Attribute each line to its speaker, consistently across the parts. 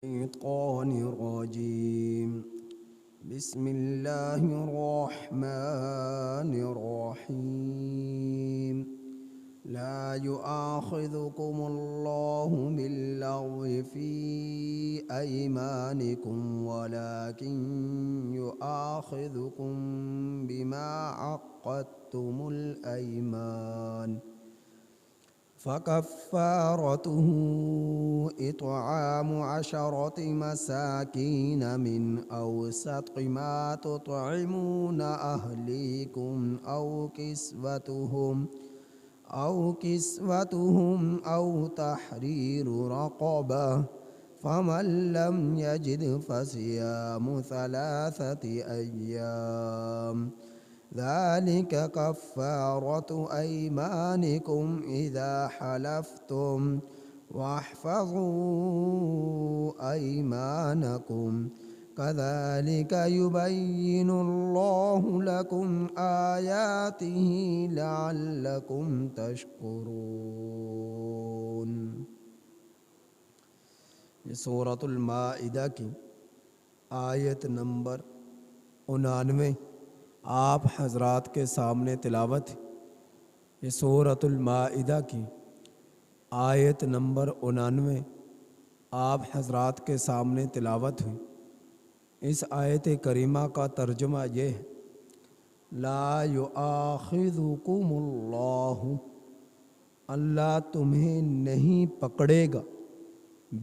Speaker 1: الشيطان الرجيم. بسم الله الرحمن الرحيم. لا يؤاخذكم الله باللغو في أيمانكم ولكن يؤاخذكم بما عقدتم الأيمان فكفارته إطعام 10 مساكين من أوسط ما تطعمون أهليكم أو كسوتهم أو تحرير رقبة فمن لم يجد فصيام 3 أيام ذلك كفارة أيمانكم إذا حلفتم واحفظوا أيمانكم كذلك يبين الله لكم آياته لعلكم تشكرون. یہ سورۃ المائدہ کی آیت نمبر 99 آپ حضرات کے سامنے تلاوت ہے. یہ سورۃ المائدہ کی آیت نمبر 99 آپ حضرات کے سامنے تلاوت ہوئی. اس آیت کریمہ کا ترجمہ یہ ہے: لا یؤاخذکم اللہ تمہیں نہیں پکڑے گا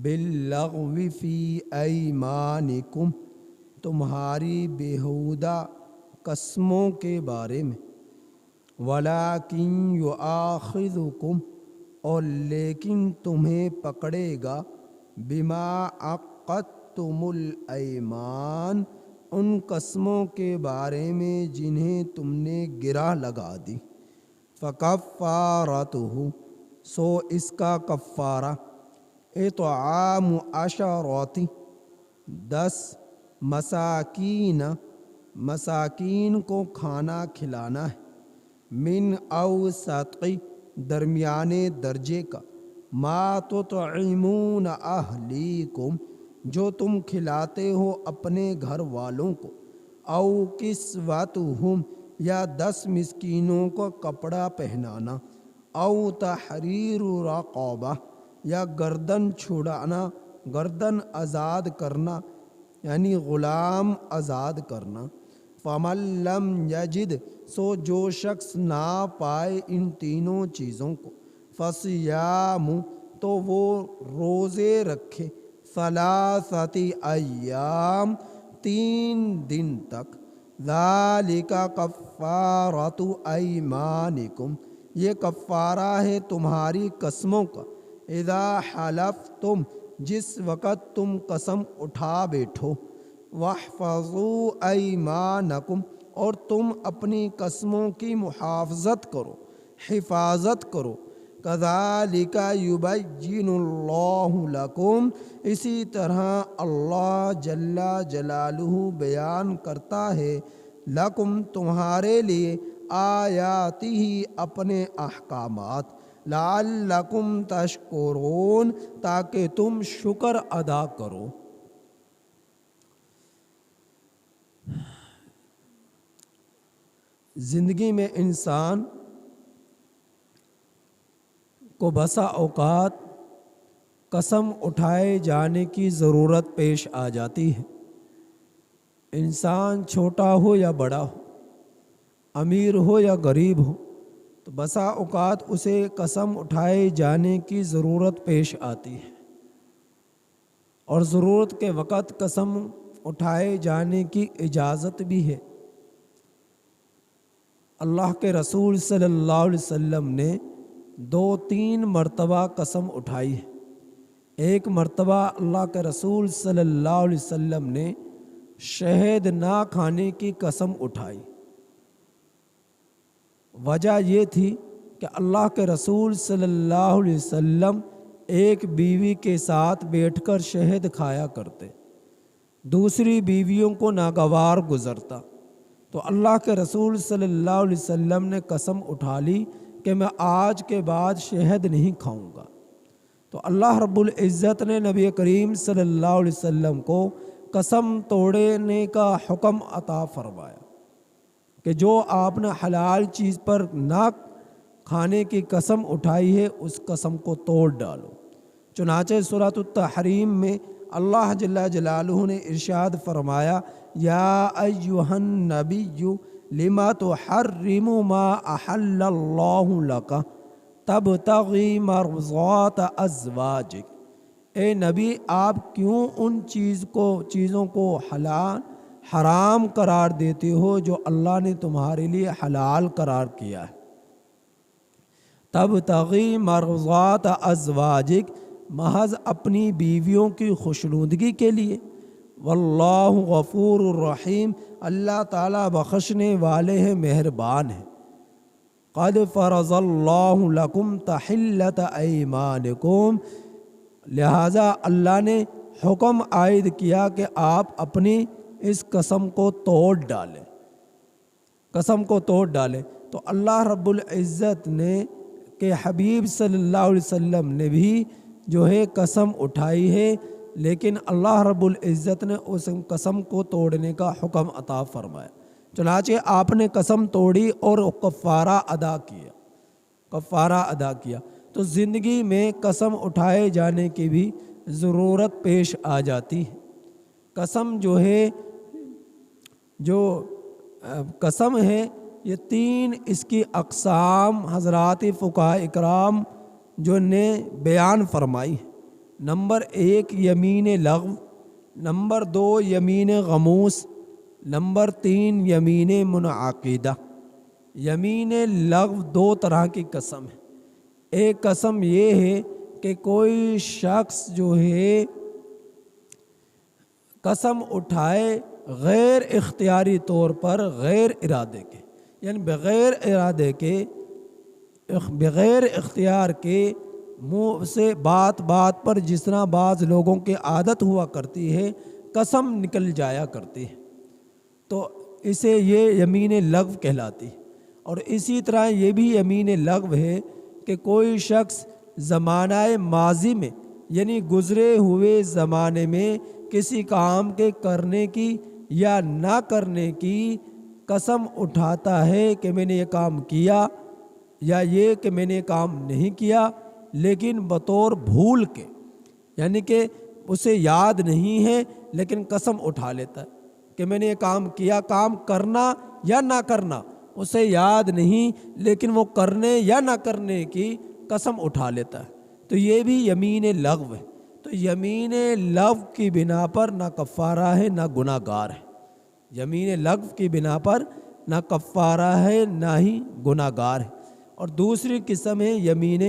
Speaker 1: باللغو فی ایمانکم تمہاری بیہودہ قسموں کے بارے میں، ولیکن یؤاخذکم اور لیکن تمہیں پکڑے گا بما عقدتم الایمان ان قسموں کے بارے میں جنہیں تم نے گرہ لگا دی. فکفارتہ سو اس کا کفارہ اطعام 10 مساکین کو کھانا کھلانا ہے، من اوسط درمیانے درجے کا، ما تطعمون اہلیکم جو تم کھلاتے ہو اپنے گھر والوں کو، او کسوتہم یا 10 مسکینوں کو کپڑا پہنانا، او تحریر رقبہ یا گردن چھڑانا، گردن آزاد کرنا یعنی غلام آزاد کرنا. فمن لم یجد سو جو شخص نہ پائے ان تینوں چیزوں کو، فصیام تو وہ روزے رکھے، 3 ایام 3 دن تک، ذالک کفارۃ ایمانکم یہ کفارہ ہے تمہاری قسموں کا، اذا حلفتم جس وقت تم قسم اٹھا بیٹھو، واحفظوا ایمانکم اور تم اپنی قسموں کی محافظت کرو، حفاظت کرو. کذالک یبین اللہ لکم اسی طرح اللہ جل جلالہ بیان کرتا ہے، لکم تمہارے لیے، آیاتہ اپنے احکامات، لعلکم تشکرون تاکہ تم شکر ادا کرو. زندگی میں انسان کو بسا اوقات قسم اٹھائے جانے کی ضرورت پیش آ جاتی ہے. انسان چھوٹا ہو یا بڑا ہو، امیر ہو یا غریب ہو، تو بسا اوقات اسے قسم اٹھائے جانے کی ضرورت پیش آتی ہے، اور ضرورت کے وقت قسم اٹھائے جانے کی اجازت بھی ہے. اللہ کے رسول صلی اللہ علیہ وسلم نے 2-3 مرتبہ قسم اٹھائی ہے. ایک مرتبہ اللہ کے رسول صلی اللہ علیہ وسلم نے شہد نہ کھانے کی قسم اٹھائی. وجہ یہ تھی کہ اللہ کے رسول صلی اللہ علیہ وسلم ایک بیوی کے ساتھ بیٹھ کر شہد کھایا کرتے، دوسری بیویوں کو ناگوار گزرتا، تو اللہ کے رسول صلی اللہ علیہ وسلم نے قسم اٹھا لی کہ میں آج کے بعد شہد نہیں کھاؤں گا. تو اللہ رب العزت نے نبی کریم صلی اللہ علیہ وسلم کو قسم توڑنے کا حکم عطا فرمایا کہ جو آپ نے حلال چیز پر نہ کھانے کی قسم اٹھائی ہے اس قسم کو توڑ ڈالو۔ چنانچہ سورۃ التحریم میں اللہ جل جلالہ نے ارشاد فرمایا یا ایھا النبی لما تحرم ما احل اللہ لک تبتغی مرضات ازواجک، اے نبی آپ کیوں ان چیزوں کو حرام قرار دیتے ہو جو اللہ نے تمہارے لیے حلال قرار کیا ہے۔ تبتغی مرضات ازواجک، محض اپنی بیویوں کی خوشنودگی کے لیے۔ واللہ غفور الرحیم، اللہ تعالیٰ بخشنے والے ہیں، مہربان ہیں۔ قد فرض اللہ لکم تحلۃ ایمانکم، لہٰذا اللہ نے حکم عائد کیا کہ آپ اپنی اس قسم کو توڑ ڈالیں۔ تو اللہ رب العزت نے کہ حبیب صلی اللہ علیہ وسلم نے بھی جو ہے قسم اٹھائی ہے، لیکن اللہ رب العزت نے اس قسم کو توڑنے کا حکم عطا فرمایا۔ چنانچہ آپ نے قسم توڑی اور کفارہ ادا کیا۔ تو زندگی میں قسم اٹھائے جانے کی بھی ضرورت پیش آ جاتی ہے۔ قسم قسم ہے یہ تین اس کی اقسام حضرات فقہاء اکرام جو نے بیان فرمائی ہے۔ نمبر 1 یمین لغو، نمبر 2 یمین غموس، نمبر 3 یمین منعقدہ۔ یمین لغو 2 طرح کی قسم ہے۔ ایک قسم یہ ہے کہ کوئی شخص جو ہے قسم اٹھائے غیر اختیاری طور پر، غیر ارادے کے، یعنی بغیر اختیار کے منہ سے بات پر جس طرح بعض لوگوں کی عادت ہوا کرتی ہے، قسم نکل جایا کرتی ہے، تو اسے یہ یمین لغو کہلاتی ہے۔ اور اسی طرح یہ بھی یمین لغو ہے کہ کوئی شخص زمانہ ماضی میں، یعنی گزرے ہوئے زمانے میں کسی کام کے کرنے کی یا نہ کرنے کی قسم اٹھاتا ہے کہ میں نے یہ کام کیا، یا یہ کہ میں نے کام نہیں کیا، لیکن بطور بھول کے، یعنی کہ اسے یاد نہیں ہے لیکن قسم اٹھا لیتا ہے کہ میں نے یہ کام کیا۔ کام کرنا یا نہ کرنا اسے یاد نہیں، لیکن وہ کرنے یا نہ کرنے کی قسم اٹھا لیتا ہے، تو یہ بھی یمین لغو ہے۔ تو یمین لغو کی بنا پر نہ کفارہ ہے نہ گناہ گار ہے۔ یمین لغو کی بنا پر نہ کفارہ ہے نہ ہی گناہ گار ہے۔ اور دوسری قسم ہے یمین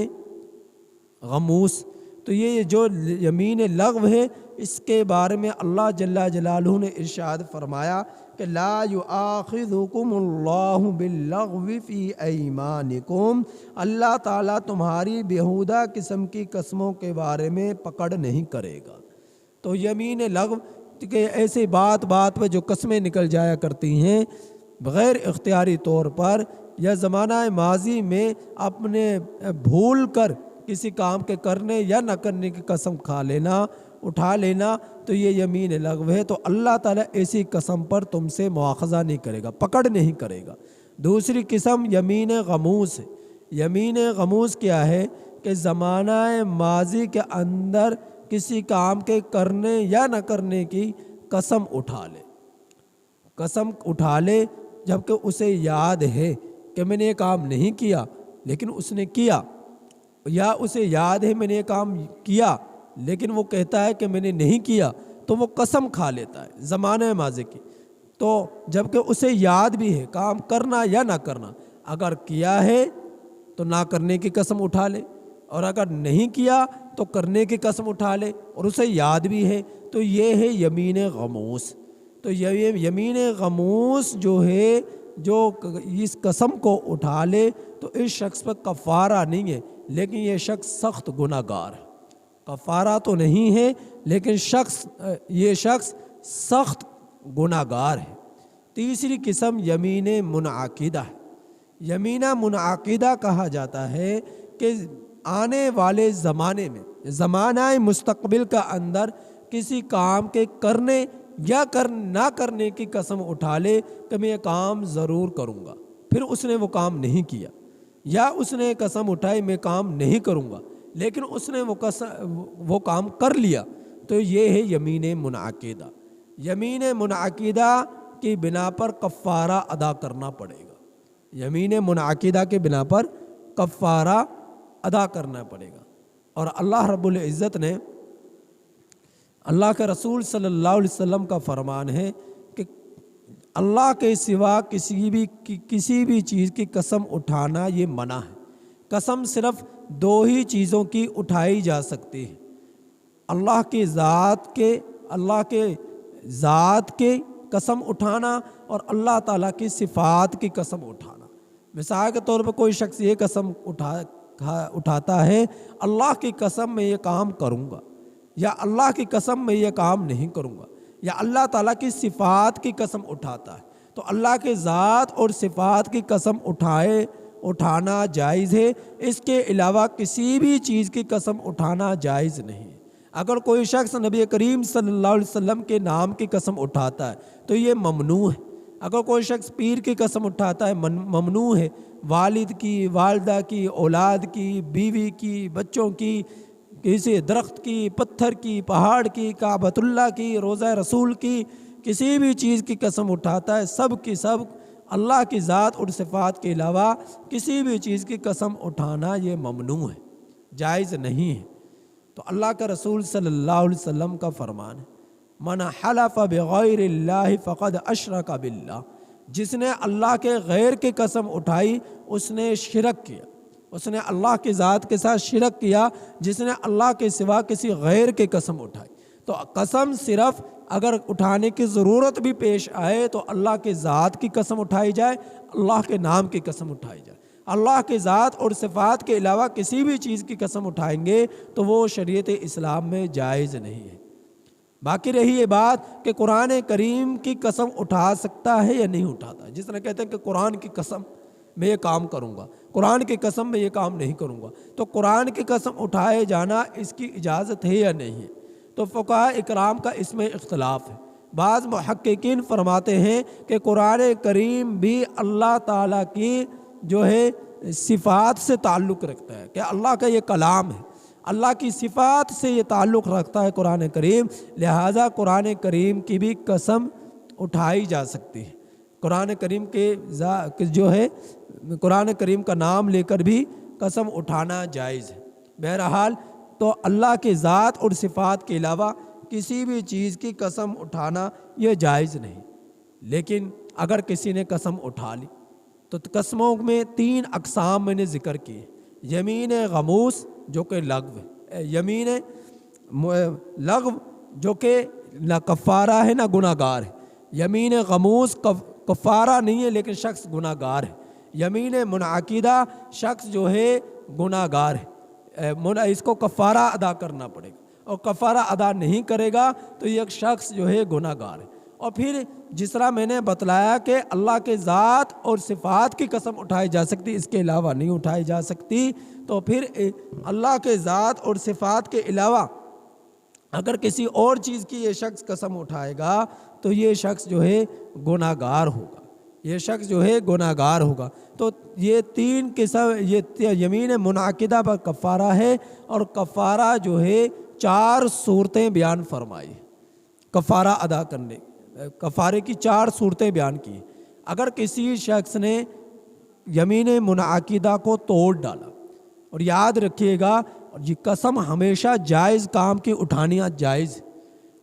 Speaker 1: غموس۔ تو یہ جو یمین لغو ہے اس کے بارے میں اللہ جل جلالہ نے ارشاد فرمایا کہ لا یؤاخذکم اللہ باللغو فی ایمانکم، اللہ تعالیٰ تمہاری بیہودہ قسم کی قسموں کے بارے میں پکڑ نہیں کرے گا۔ تو یمین لغو کہ ایسے بات پہ جو قسمیں نکل جایا کرتی ہیں بغیر اختیاری طور پر، یا زمانہ ماضی میں اپنے بھول کر کسی کام کے کرنے یا نہ کرنے کی قسم اٹھا لینا، تو یہ یمین لغو ہے۔ تو اللہ تعالیٰ ایسی قسم پر تم سے مواخذہ نہیں کرے گا، پکڑ نہیں کرے گا۔ دوسری قسم یمین غموس ہے۔ یمین غموس کیا ہے کہ زمانہ ماضی کے اندر کسی کام کے کرنے یا نہ کرنے کی قسم اٹھا لے جبکہ اسے یاد ہے کہ میں نے یہ کام نہیں کیا لیکن اس نے کیا، یا اسے یاد ہے میں نے یہ کام کیا لیکن وہ کہتا ہے کہ میں نے نہیں کیا، تو وہ قسم کھا لیتا ہے زمانہ ماضی کی۔ تو جبکہ اسے یاد بھی ہے کام کرنا یا نہ کرنا، اگر کیا ہے تو نہ کرنے کی قسم اٹھا لے، اور اگر نہیں کیا تو کرنے کی قسم اٹھا لے اور اسے یاد بھی ہے، تو یہ ہے یمین غموس۔ تو یہ یمین غموس جو ہے، جو اس قسم کو اٹھا لے تو اس شخص پر کفارہ نہیں ہے، لیکن یہ شخص سخت گناہ گار ہے۔ کفارہ تو نہیں ہے لیکن یہ شخص سخت گناہ گار ہے۔ تیسری قسم یمین منعقدہ ہے۔ یمین منعقدہ کہا جاتا ہے کہ آنے والے زمانے میں، زمانہ مستقبل کا اندر کسی کام کے کرنے یا نہ کرنے کی قسم اٹھا لے کہ میں یہ کام ضرور کروں گا، پھر اس نے وہ کام نہیں کیا، یا اس نے قسم اٹھائی میں کام نہیں کروں گا لیکن اس نے وہ کام کر لیا، تو یہ ہے یمین منعقدہ۔ یمین منعقدہ کی بنا پر کفارہ ادا کرنا پڑے گا، یمین منعقدہ کے بنا پر کفارہ ادا کرنا پڑے گا۔ اور اللہ رب العزت نے، اللہ کے رسول صلی اللہ علیہ وسلم کا فرمان ہے کہ اللہ کے سوا کسی بھی چیز کی قسم اٹھانا یہ منع ہے۔ قسم صرف دو ہی چیزوں کی اٹھائی جا سکتی ہے، اللہ کی ذات کے قسم اٹھانا اور اللہ تعالیٰ کی صفات کی قسم اٹھانا۔ مثال کے طور پر کوئی شخص یہ قسم اٹھاتا ہے اللہ کی قسم میں یہ کام کروں گا، یا اللہ کی قسم میں یہ کام نہیں کروں گا، یا اللہ تعالیٰ کی صفات کی قسم اٹھاتا ہے، تو اللہ کے ذات اور صفات کی قسم اٹھانا جائز ہے، اس کے علاوہ کسی بھی چیز کی قسم اٹھانا جائز نہیں ہے۔ اگر کوئی شخص نبی کریم صلی اللہ علیہ وسلم کے نام کی قسم اٹھاتا ہے تو یہ ممنوع ہے۔ اگر کوئی شخص پیر کی قسم اٹھاتا ہے ممنوع ہے، والد کی، والدہ کی، اولاد کی، بیوی کی، بچوں کی، کسی درخت کی، پتھر کی، پہاڑ کی، کعبۃ اللہ کی، روضہ رسول کی، کسی بھی چیز کی قسم اٹھاتا ہے، سب کی سب اللہ کی ذات اور صفات کے علاوہ کسی بھی چیز کی قسم اٹھانا یہ ممنوع ہے، جائز نہیں ہے۔ تو اللہ کا رسول صلی اللہ علیہ وسلم کا فرمان ہے، من حلف بغیر اللہ فقد اشرک باللہ، جس نے اللہ کے غیر کی قسم اٹھائی اس نے شرک کیا، اس نے اللہ کی ذات کے ساتھ شرک کیا، جس نے اللہ کے سوا کسی غیر کی قسم اٹھائی۔ تو قسم صرف اگر اٹھانے کی ضرورت بھی پیش آئے تو اللہ کے ذات کی قسم اٹھائی جائے، اللہ کے نام کی قسم اٹھائی جائے۔ اللہ کے ذات اور صفات کے علاوہ کسی بھی چیز کی قسم اٹھائیں گے تو وہ شریعت اسلام میں جائز نہیں ہے۔ باقی رہی یہ بات کہ قرآن کریم کی قسم اٹھا سکتا ہے یا نہیں اٹھاتا، جس طرح کہتے ہیں کہ قرآن کی قسم میں یہ کام کروں گا، قرآن کی قسم میں یہ کام نہیں کروں گا، تو قرآن کی قسم اٹھائے جانا اس کی اجازت ہے یا نہیں ہے؟ تو فقہاء اکرام کا اس میں اختلاف ہے۔ بعض محققین فرماتے ہیں کہ قرآن کریم بھی اللہ تعالیٰ کی جو ہے صفات سے تعلق رکھتا ہے، کہ اللہ کا یہ کلام ہے، اللہ کی صفات سے یہ تعلق رکھتا ہے قرآن کریم، لہٰذا قرآن کریم کی بھی قسم اٹھائی جا سکتی ہے۔ قرآن کریم کے جو ہے قرآن کریم کا نام لے کر بھی قسم اٹھانا جائز ہے۔ بہرحال تو اللہ کے ذات اور صفات کے علاوہ کسی بھی چیز کی قسم اٹھانا یہ جائز نہیں، لیکن اگر کسی نے قسم اٹھا لی تو قسموں میں 3 اقسام میں نے ذکر کی ہے۔ یمین غموس جو کہ لغو ہے، یمین لغو جو کہ نہ کفارہ ہے نہ گناہ گار ہے، یمین غموس کفارہ نہیں ہے لیکن شخص گناہ گار ہے، یمین منعقدہ شخص جو ہے گناہ گار ہے، اس کو کفارہ ادا کرنا پڑے گا، اور کفارہ ادا نہیں کرے گا تو یہ شخص جو ہے گناہ گار ہے۔ اور پھر جس طرح میں نے بتلایا کہ اللہ کے ذات اور صفات کی قسم اٹھائی جا سکتی، اس کے علاوہ نہیں اٹھائی جا سکتی، تو پھر اللہ کے ذات اور صفات کے علاوہ اگر کسی اور چیز کی یہ شخص قسم اٹھائے گا تو یہ شخص جو ہے گناہ گار ہوگا، یہ شخص جو ہے گناہ گار ہوگا۔ تو یہ 3 قسم، یہ یمین منعقدہ پر کفارہ ہے، اور کفارہ جو ہے 4 صورتیں بیان فرمائی، کفارہ ادا کرنے کفارے کی 4 صورتیں بیان کی۔ اگر کسی شخص نے یمین منعقدہ کو توڑ ڈالا، اور یاد رکھیے گا یہ قسم ہمیشہ جائز کام کی اٹھانی جائز،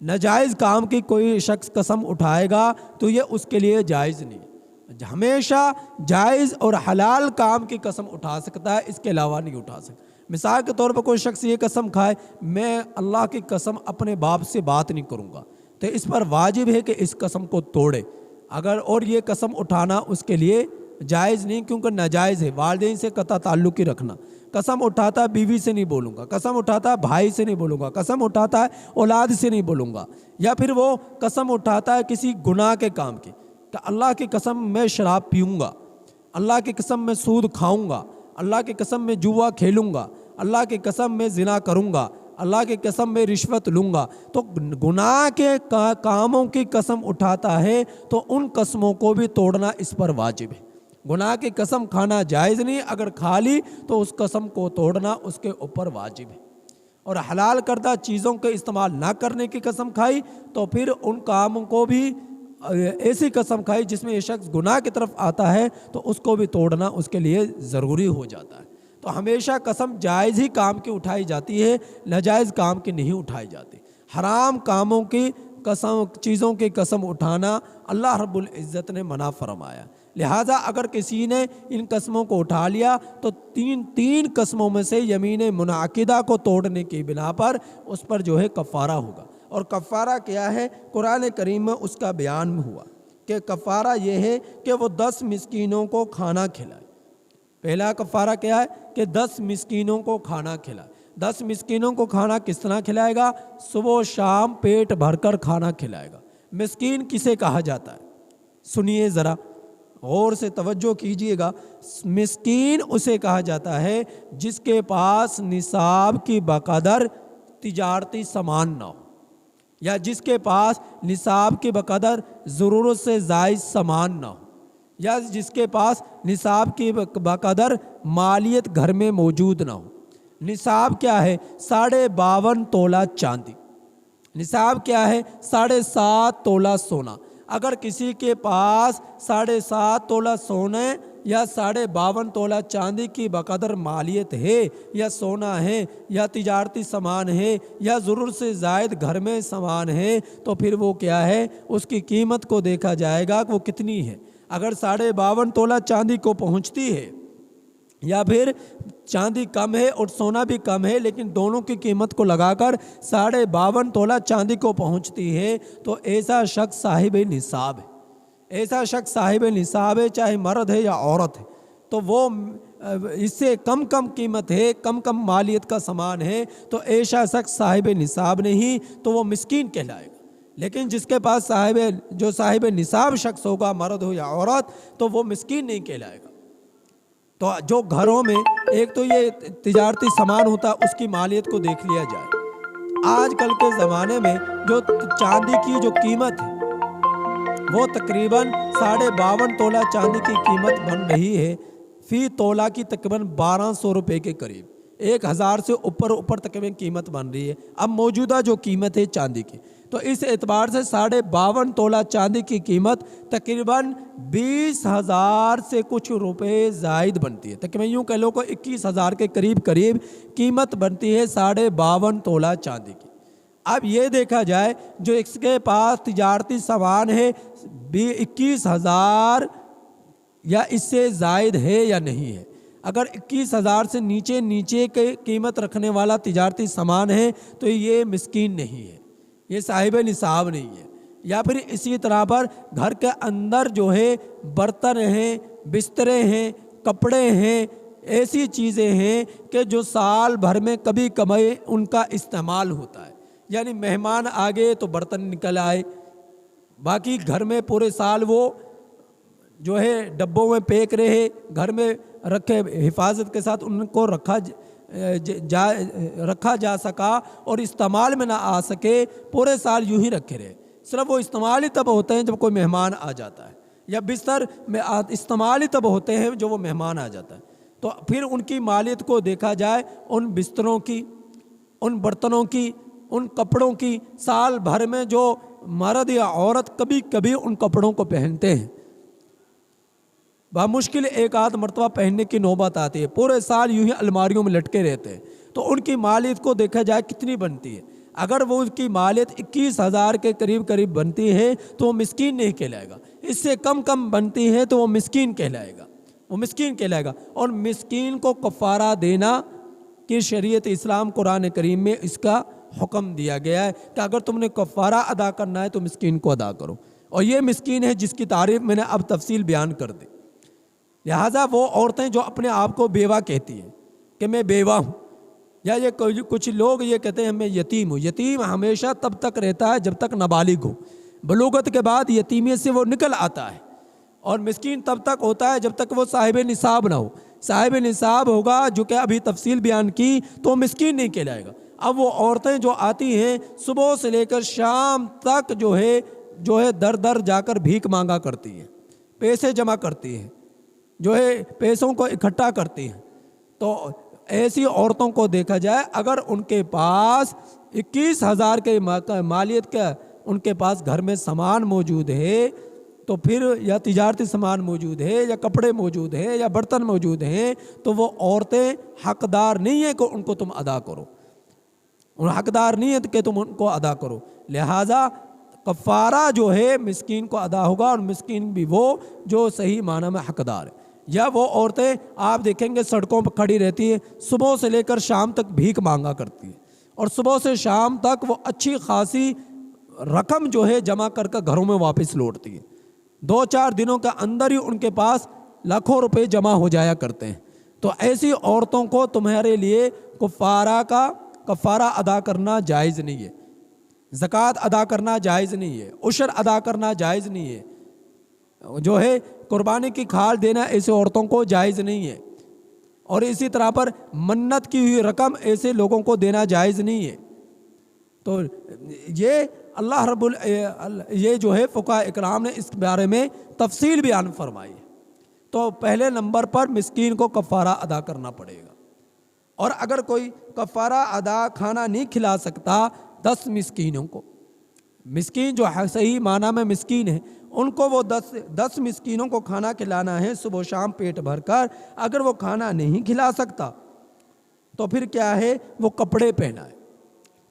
Speaker 1: ناجائز کام کی کوئی شخص قسم اٹھائے گا تو یہ اس کے لیے جائز نہیں، ہمیشہ جائز اور حلال کام کی قسم اٹھا سکتا ہے، اس کے علاوہ نہیں اٹھا سکتا۔ مثال کے طور پر کوئی شخص یہ قسم کھائے میں اللہ کی قسم اپنے باپ سے بات نہیں کروں گا، تو اس پر واجب ہے کہ اس قسم کو توڑے، اور یہ قسم اٹھانا اس کے لیے جائز نہیں، کیونکہ ناجائز ہے، والدین سے قطع تعلق ہی رکھنا۔ قسم اٹھاتا ہے بیوی سے نہیں بولوں گا، قسم اٹھاتا ہے بھائی سے نہیں بولوں گا، قسم اٹھاتا ہے اولاد سے نہیں بولوں گا، یا پھر وہ قسم اٹھاتا ہے کسی گناہ کے کام کی، کہ اللہ کی قسم میں شراب پیوں گا، اللہ کی قسم میں سود کھاؤں گا، اللہ کی قسم میں جوا کھیلوں گا، اللہ کی قسم میں زنا کروں گا، اللہ کی قسم میں رشوت لوں گا، تو گناہ کے کاموں کی قسم اٹھاتا ہے تو ان قسموں کو بھی توڑنا اس پر واجب ہے۔ گناہ کی قسم کھانا جائز نہیں، اگر کھا لی تو اس قسم کو توڑنا اس کے اوپر واجب ہے۔ اور حلال کردہ چیزوں کے استعمال نہ کرنے کی قسم کھائی تو پھر ان کاموں کو بھی ایسی قسم کھائی جس میں یہ شخص گناہ کی طرف آتا ہے تو اس کو بھی توڑنا اس کے لیے ضروری ہو جاتا ہے۔ تو ہمیشہ قسم جائز ہی کام کی اٹھائی جاتی ہے، ناجائز کام کی نہیں اٹھائی جاتی۔ حرام کاموں کی قسم، چیزوں کی قسم اٹھانا اللہ رب العزت نے منع فرمایا۔ لہٰذا اگر کسی نے ان قسموں کو اٹھا لیا تو تین قسموں میں سے یمین منعقدہ کو توڑنے کی بنا پر اس پر جو ہے کفارہ ہوگا۔ اور کفارہ کیا ہے؟ قرآن کریم میں اس کا بیان ہوا کہ کفارہ یہ ہے کہ وہ 10 مسکینوں کو کھانا کھلائے۔ پہلا کفارہ کیا ہے کہ 10 مسکینوں کو کھانا کھلائے۔ 10 مسکینوں کو کھانا کس طرح کھلائے گا؟ صبح و شام پیٹ بھر کر کھانا کھلائے گا۔ مسکین کسے کہا جاتا ہے؟ سنیے ذرا غور سے توجہ کیجئے گا۔ مسکین اسے کہا جاتا ہے جس کے پاس نصاب کی بقدر تجارتی سامان نہ ہو، یا جس کے پاس نصاب کی بقدر ضرورت سے زائد سامان نہ ہو، یا جس کے پاس نصاب کی بقدر مالیت گھر میں موجود نہ ہو۔ نصاب کیا ہے؟ 52.5 تولہ چاندی۔ نصاب کیا ہے؟ 7.5 تولہ سونا۔ اگر کسی کے پاس 7.5 تولہ سونے یا 52.5 تولہ چاندی کی بقدر مالیت ہے، یا سونا ہے، یا تجارتی سامان ہے، یا ضرورت سے زائد گھر میں سامان ہے، تو پھر وہ کیا ہے؟ اس کی قیمت کو دیکھا جائے گا کہ وہ کتنی ہے۔ اگر 52.5 تولہ چاندی کو پہنچتی ہے، یا پھر چاندی کم ہے اور سونا بھی کم ہے لیکن دونوں کی قیمت کو لگا کر 52.5 تولہ چاندی کو پہنچتی ہے، تو ایسا شخص صاحب نصاب ہے۔ ایسا شخص صاحب نصاب ہے، چاہے مرد ہے یا عورت ہے، تو وہ اس سے کم قیمت ہے، کم مالیت کا سامان ہے، تو ایسا شخص صاحب نصاب نہیں، تو وہ مسکین کہلائے گا۔ لیکن جس کے پاس جو صاحب نصاب شخص ہوگا، مرد ہو یا عورت، تو وہ مسکین نہیں کہلائے گا۔ تو جو گھروں میں ایک تو یہ تجارتی سامان ہوتا ہے، اس کی مالیت کو دیکھ لیا جائے۔ آج کل کے زمانے میں جو چاندی کی جو قیمت ہے وہ تقریباً 52.5 تولہ چاندی کی قیمت بن رہی ہے، فی تولہ کی تقریباً 1200 روپے کے قریب، 1000 سے اوپر تقریباً قیمت بن رہی ہے اب موجودہ جو قیمت ہے چاندی کی۔ تو اس اعتبار سے 52.5 تولہ چاندی کی قیمت تقریباً 20,000 سے کچھ روپے زائد بنتی ہے، تقریباً یوں کہہ لو کہ 21,000 کے قریب قیمت بنتی ہے 52.5 تولہ چاندی کی۔ اب یہ دیکھا جائے جو اس کے پاس تجارتی سامان ہے 21,000 یا اس سے زائد ہے یا نہیں ہے۔ اگر 21,000 سے نیچے کے قیمت رکھنے والا تجارتی سامان ہے تو یہ مسکین نہیں ہے، یہ صاحب نصاب نہیں ہے۔ یا پھر اسی طرح پر گھر کے اندر جو ہے برتن ہیں، بسترے ہیں، کپڑے ہیں، ایسی چیزیں ہیں کہ جو سال بھر میں کبھی کبھی ان کا استعمال ہوتا ہے، یعنی مہمان آگے تو برتن نکل آئے، باقی گھر میں پورے سال وہ جو ہے ڈبوں میں پیک رہے، گھر میں رکھے، حفاظت کے ساتھ ان کو رکھا جا سکا اور استعمال میں نہ آ سکے، پورے سال یوں ہی رکھے رہے۔ صرف وہ استعمال ہی تب ہوتے ہیں جب کوئی مہمان آ جاتا ہے، یا بستر میں استعمال ہی تب ہوتے ہیں جب وہ مہمان آ جاتا ہے۔ تو پھر ان کی مالیت کو دیکھا جائے، ان بستروں کی، ان برتنوں کی، ان کپڑوں کی، سال بھر میں جو مرد یا عورت کبھی کبھی ان کپڑوں کو پہنتے ہیں، بمشکل ایک آدھ مرتبہ پہننے کی نوبت آتی ہے، پورے سال یوں ہی الماریوں میں لٹکے رہتے ہیں، تو ان کی مالیت کو دیکھا جائے کتنی بنتی ہے۔ اگر وہ اس کی مالیت 21,000 کے قریب بنتی ہے تو وہ مسکین نہیں کہلائے گا، اس سے کم بنتی ہے تو وہ مسکین کہلائے گا، وہ مسکین کہلائے گا۔ اور مسکین کو کفارہ دینا کہ شریعت اسلام قرآن کریم میں اس کا حکم دیا گیا ہے کہ اگر تم نے کفارہ ادا کرنا ہے تو مسکین کو ادا کرو، اور یہ مسکین ہے جس کی تعریف میں نے اب تفصیل بیان کر دی۔ لہٰذا وہ عورتیں جو اپنے آپ کو بیوہ کہتی ہیں کہ میں بیوہ ہوں، یا یہ کچھ لوگ یہ کہتے ہیں میں یتیم ہوں۔ یتیم ہمیشہ تب تک رہتا ہے جب تک نابالغ ہو، بلوغت کے بعد یتیمیت سے وہ نکل آتا ہے، اور مسکین تب تک ہوتا ہے جب تک وہ صاحب نصاب نہ ہو. صاحب نصاب ہوگا جو کہ ابھی تفصیل بیان کی تو مسکین نہیں کہلائے گا. اب وہ عورتیں جو آتی ہیں صبح سے لے کر شام تک جو ہے در در جا کر بھیک مانگا کرتی ہیں, پیسے جمع کرتی ہیں, جو ہے پیسوں کو اکٹھا کرتی ہیں. تو ایسی عورتوں کو دیکھا جائے اگر ان کے پاس 21,000 کے مالیت کا ان کے پاس گھر میں سامان موجود ہے تو پھر یا تجارتی سامان موجود ہے یا کپڑے موجود ہیں یا برتن موجود ہیں تو وہ عورتیں حقدار نہیں ہیں کہ ان کو تم ادا کرو, حقدار نہیں ہے کہ تم ان کو ادا کرو. لہٰذا کفارہ جو ہے مسکین کو ادا ہوگا, اور مسکین بھی وہ جو صحیح معنی میں حقدار ہے. یا وہ عورتیں آپ دیکھیں گے سڑکوں پر کھڑی رہتی ہیں, صبح سے لے کر شام تک بھیک مانگا کرتی ہیں, اور صبح سے شام تک وہ اچھی خاصی رقم جو ہے جمع کر کے گھروں میں واپس لوٹتی ہے. 2-4 دنوں کے اندر ہی ان کے پاس لاکھوں روپے جمع ہو جایا کرتے ہیں. تو ایسی عورتوں کو تمہارے لیے کفارہ ادا کرنا جائز نہیں ہے, زکوٰۃ ادا کرنا جائز نہیں ہے, عشر ادا کرنا جائز نہیں ہے, جو ہے قربانی کی کھال دینا ایسے عورتوں کو جائز نہیں ہے, اور اسی طرح پر منت کی ہوئی رقم ایسے لوگوں کو دینا جائز نہیں ہے. تو یہ اللہ یہ جو ہے فقہاء اکرام نے اس بارے میں تفصیل بیان فرمائی ہے. تو پہلے نمبر پر مسکین کو کفارہ ادا کرنا پڑے گا, اور اگر کوئی کفارہ ادا کھانا نہیں کھلا سکتا 10 مسکینوں کو, مسکین جو صحیح معنی میں مسکین ہے ان کو وہ 10 مسکینوں کو کھانا کھلانا ہے صبح و شام پیٹ بھر کر. اگر وہ کھانا نہیں کھلا سکتا تو پھر کیا ہے, وہ کپڑے پہنا ہے.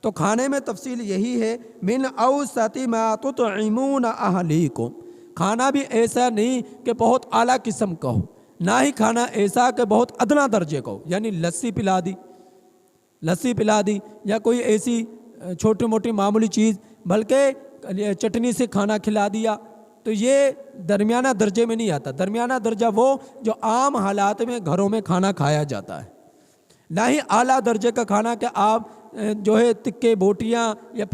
Speaker 1: تو کھانے میں تفصیل یہی ہے, من اوسط ما تطعمون اہلیکم, کھانا بھی ایسا نہیں کہ بہت اعلیٰ قسم کا ہو, نہ ہی کھانا ایسا کہ بہت ادنا درجے کا ہو, یعنی لسی پلا دی یا کوئی ایسی چھوٹی موٹی معمولی چیز, بلکہ چٹنی سے کھانا کھلا دیا, تو یہ درمیانہ درجے میں نہیں آتا. درمیانہ درجہ وہ جو عام حالات میں گھروں میں کھانا کھایا جاتا ہے, نہ ہی اعلیٰ درجے کا کھانا کہ آپ جو ہے تکے بوٹیاں یا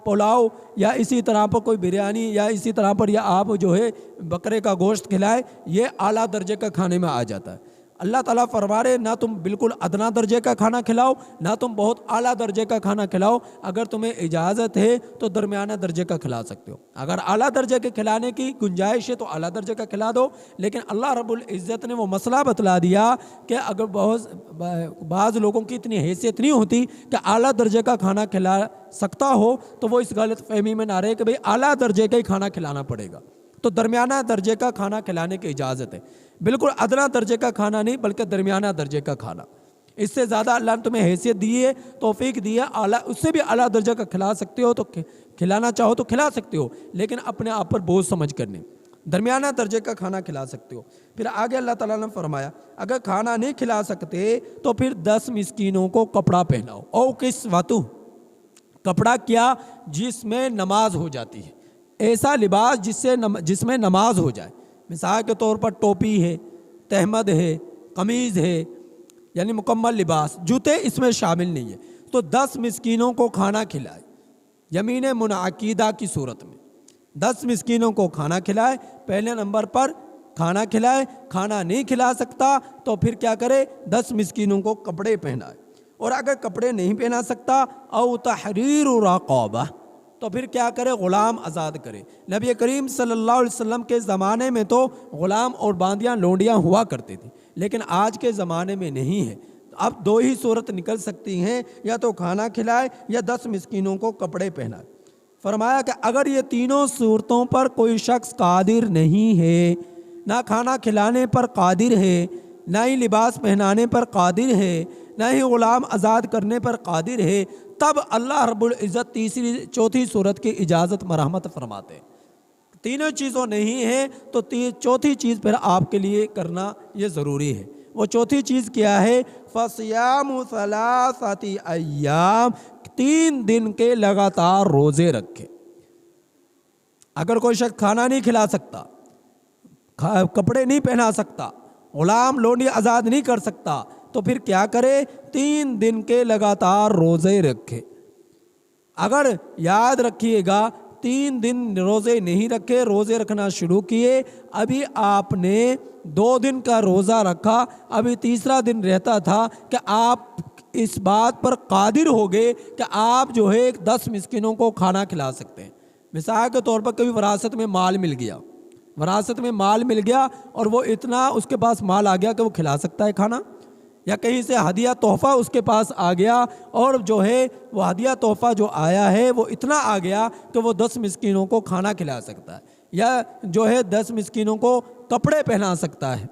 Speaker 1: پلاؤ یا اسی طرح پر کوئی بریانی یا اسی طرح پر یا آپ جو ہے بکرے کا گوشت کھلائے, یہ اعلیٰ درجے کا کھانے میں آ جاتا ہے. اللہ تعالیٰ فرما رہے نہ تم بالکل ادنا درجے کا کھانا کھلاؤ نہ تم بہت اعلیٰ درجے کا کھانا کھلاؤ. اگر تمہیں اجازت ہے تو درمیانہ درجے کا کھلا سکتے ہو. اگر اعلیٰ درجے کے کھلانے کی گنجائش ہے تو اعلیٰ درجے کا کھلا دو, لیکن اللہ رب العزت نے وہ مسئلہ بتلا دیا کہ اگر بعض لوگوں کی اتنی حیثیت نہیں ہوتی کہ اعلیٰ درجے کا کھانا کھلا سکتا ہو تو وہ اس غلط فہمی میں نہ رہے کہ بھئی اعلیٰ درجے کا ہی کھانا کھلانا پڑے گا. تو درمیانہ درجے کا کھانا کھلانے کی اجازت ہے, بالکل ادنا درجے کا کھانا نہیں بلکہ درمیانہ درجے کا کھانا. اس سے زیادہ اللہ نے تمہیں حیثیت دی ہے, توفیق دی ہے, اس سے بھی اعلیٰ درجے کا کھلا سکتے ہو تو کھلانا چاہو تو کھلا سکتے ہو, لیکن اپنے آپ پر بوجھ سمجھ کر نہیں. درمیانہ درجے کا کھانا کھلا سکتے ہو. پھر آگے اللہ تعالیٰ نے فرمایا اگر کھانا نہیں کھلا سکتے تو پھر 10 مسکینوں کو کپڑا پہناؤ. او کسوتو, کپڑا کیا جس میں نماز ہو جاتی ہے, ایسا لباس جس میں نماز ہو جائے. مثال کے طور پر ٹوپی ہے, تہمد ہے, قمیض ہے, یعنی مکمل لباس. جوتے اس میں شامل نہیں ہے. تو 10 مسکینوں کو کھانا کھلائے یمین منعقیدہ کی صورت میں. 10 مسکینوں کو کھانا کھلائے, پہلے نمبر پر کھانا کھلائے. کھانا نہیں کھلا سکتا تو پھر کیا کرے, 10 مسکینوں کو کپڑے پہنائے. اور اگر کپڑے نہیں پہنا سکتا او تحریر رقبہ, تو پھر کیا کرے, غلام آزاد کرے. نبی کریم صلی اللہ علیہ وسلم کے زمانے میں تو غلام اور باندیاں لونڈیاں ہوا کرتے تھے, لیکن آج کے زمانے میں نہیں ہے. اب 2 ہی صورت نکل سکتی ہیں, یا تو کھانا کھلائے یا 10 مسکینوں کو کپڑے پہنائے. فرمایا کہ اگر یہ تینوں صورتوں پر کوئی شخص قادر نہیں ہے, نہ کھانا کھلانے پر قادر ہے, نہ ہی لباس پہنانے پر قادر ہے, نہ ہی غلام آزاد کرنے پر قادر ہے, تب اللہ رب العزت چوتھی صورت کی اجازت مرحمت فرماتے ہیں. تینوں چیزوں نہیں ہے تو چوتھی چیز پھر آپ کے لیے کرنا یہ ضروری ہے. وہ چوتھی چیز کیا ہے, فَصِيَامُ 3 ایام, 3 دن کے لگاتار روزے رکھے. اگر کوئی شخص کھانا نہیں کھلا سکتا, کپڑے نہیں پہنا سکتا, غلام لونڈی آزاد نہیں کر سکتا, تو پھر کیا کرے, 3 دن کے لگاتار روزے رکھے. اگر یاد رکھیے گا 3 دن روزے نہیں رکھے، روزے رکھنا شروع کیے، ابھی آپ نے 2 دن کا روزہ رکھا، ابھی تیسرا دن رہتا تھا کہ آپ اس بات پر قادر ہو گئے کہ آپ جو ہے 10 مسکینوں کو کھانا کھلا سکتے ہیں۔ مثال کے طور پر کبھی وراثت میں مال مل گیا اور وہ اتنا اس کے پاس مال آ گیا کہ وہ کھلا سکتا ہے کھانا، یا کہیں سے ہدیہ تحفہ اس کے پاس آ گیا اور جو ہے وہ ہدیہ تحفہ جو آیا ہے وہ اتنا آ گیا کہ وہ 10 مسکینوں کو کھانا کھلا سکتا ہے، یا جو ہے 10 مسکینوں کو کپڑے پہنا سکتا ہے،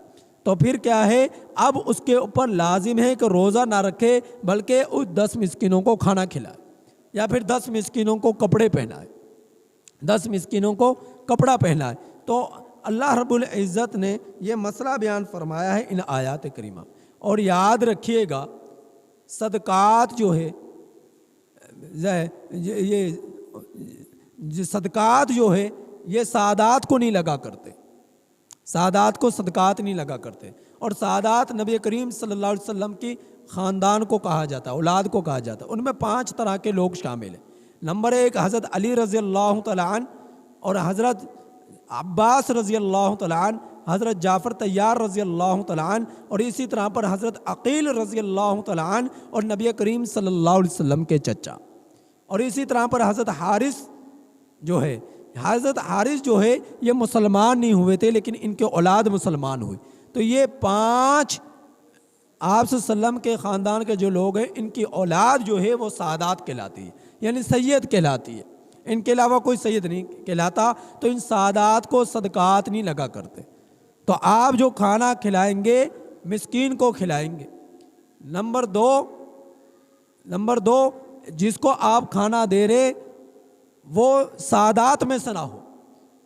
Speaker 1: تو پھر کیا ہے، اب اس کے اوپر لازم ہے کہ روزہ نہ رکھے بلکہ اس 10 مسکینوں کو کھانا کھلائے، یا پھر 10 مسکینوں کو کپڑے پہنائے، 10 مسکینوں کو کپڑا پہنائے۔ تو اللہ رب العزت نے یہ مسئلہ بیان فرمایا ہے ان آیات کریمہ۔ اور یاد رکھیے گا، صدقات جو ہے یہ صدقات جو ہے یہ سادات کو نہیں لگا کرتے، سادات کو صدقات نہیں لگا کرتے، اور سادات نبی کریم صلی اللہ علیہ وسلم کی خاندان کو کہا جاتا ہے، اولاد کو کہا جاتا ہے۔ ان میں 5 طرح کے لوگ شامل ہیں۔ نمبر 1 حضرت علی رضی اللہ تعالیٰ عنہ، اور حضرت عباس رضی اللہ تعالیٰ عنہ، حضرت جعفر طیار رضی اللہ تعالیٰ عنہ، اور اسی طرح پر حضرت عقیل رضی اللہ تعالیٰ عنہ اور نبی کریم صلی اللہ علیہ وسلم کے چچا، اور اسی طرح پر حضرت حارث جو ہے، حضرت حارث جو ہے یہ مسلمان نہیں ہوئے تھے لیکن ان کے اولاد مسلمان ہوئی۔ تو یہ 5 آپ صلی اللہ علیہ وسلم کے خاندان کے جو لوگ ہیں، ان کی اولاد جو ہے وہ سادات کہلاتی ہے، یعنی سید کہلاتی ہے، ان کے علاوہ کوئی سید نہیں کہلاتا۔ تو ان سادات کو صدقات نہیں لگا کرتے۔ تو آپ جو کھانا کھلائیں گے مسکین کو کھلائیں گے۔ نمبر دو جس کو آپ کھانا دے رہے وہ سادات میں سے نہ ہو،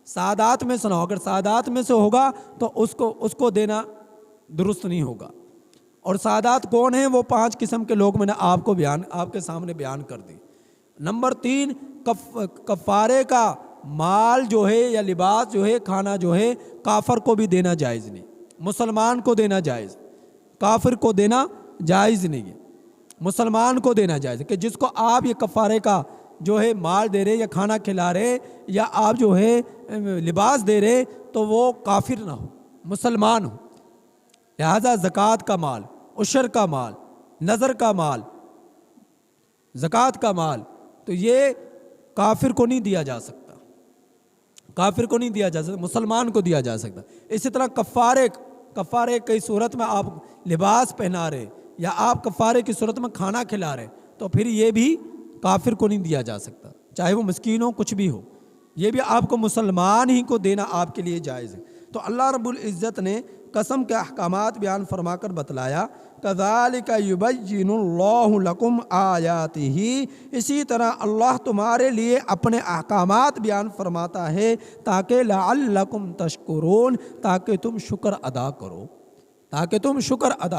Speaker 1: سادات میں سے نہ ہو، اگر سادات میں سے ہوگا تو اس کو دینا درست نہیں ہوگا۔ اور سادات کون ہیں؟ وہ 5 قسم کے لوگ میں نے آپ کے سامنے بیان کر دی۔ نمبر 3 کفارے کا مال جو ہے یا لباس جو ہے، کھانا جو ہے، کافر کو بھی دینا جائز نہیں، مسلمان کو دینا جائز، کافر کو دینا جائز نہیں ہے، مسلمان کو دینا جائز ہے۔ کہ جس کو آپ یہ کفارے کا جو ہے مال دے رہے یا کھانا کھلا رہے یا آپ جو ہے لباس دے رہے تو وہ کافر نہ ہو، مسلمان ہو۔ لہذا زکوٰۃ کا مال، عشر کا مال، نذر کا مال، زکوٰۃ کا مال، تو یہ کافر کو نہیں دیا جا سکتا، کافر کو نہیں دیا جا سکتا، مسلمان کو دیا جا سکتا۔ اسی طرح کفارے کی صورت میں آپ لباس پہنا رہے یا آپ کفارے کی صورت میں کھانا کھلا رہے تو پھر یہ بھی کافر کو نہیں دیا جا سکتا، چاہے وہ مسکین ہو، کچھ بھی ہو، یہ بھی آپ کو مسلمان ہی کو دینا آپ کے لیے جائز ہے۔ تو اللہ رب العزت نے قسم کے احکامات بیان فرما کر بتلایا، كَذَلِكَ يُبَيِّنُ اللَّهُ لَكُمْ آيَاتِهِ، اسی طرح اللہ تمہارے لیے اپنے احکامات بیان فرماتا ہے تاکہ لَعَلَّكُمْ تَشْكُرُونَ، تاکہ تم شکر ادا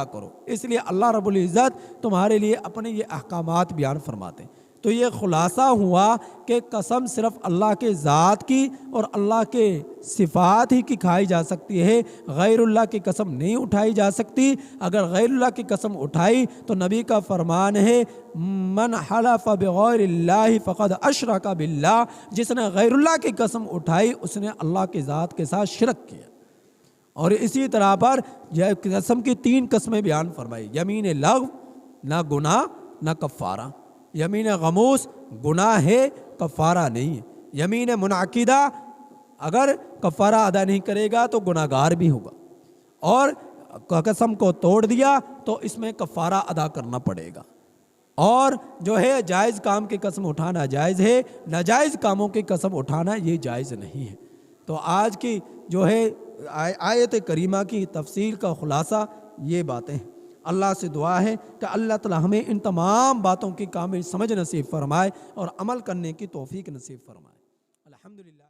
Speaker 1: کرو، اس لیے اللہ رب العزت تمہارے لیے اپنے یہ احکامات بیان فرماتے ہیں۔ تو یہ خلاصہ ہوا کہ قسم صرف اللہ کے ذات کی اور اللہ کے صفات ہی کی کھائی جا سکتی ہے، غیر اللہ کی قسم نہیں اٹھائی جا سکتی۔ اگر غیر اللہ کی قسم اٹھائی تو نبی کا فرمان ہے من حلف بغیر اللہ فقد اشرک باللہ، جس نے غیر اللہ کی قسم اٹھائی اس نے اللہ کی ذات کے ساتھ شرک کیا۔ اور اسی طرح پر قسم کی 3 قسمیں بیان فرمائی، یمین لغو، نہ گناہ نہ کفارہ، یمین غموس گناہ ہے کفارہ نہیں ہے، یمین منعقدہ اگر کفارہ ادا نہیں کرے گا تو گناہ گار بھی ہوگا، اور قسم کو توڑ دیا تو اس میں کفارہ ادا کرنا پڑے گا۔ اور جو ہے جائز کام کی قسم اٹھانا جائز ہے، ناجائز کاموں کی قسم اٹھانا یہ جائز نہیں ہے۔ تو آج کی جو ہے آیت کریمہ کی تفسیر کا خلاصہ یہ باتیں ہیں۔ اللہ سے دعا ہے کہ اللہ تعالی ہمیں ان تمام باتوں کی کامل سمجھ نصیب فرمائے اور عمل کرنے کی توفیق نصیب فرمائے۔ الحمدللہ۔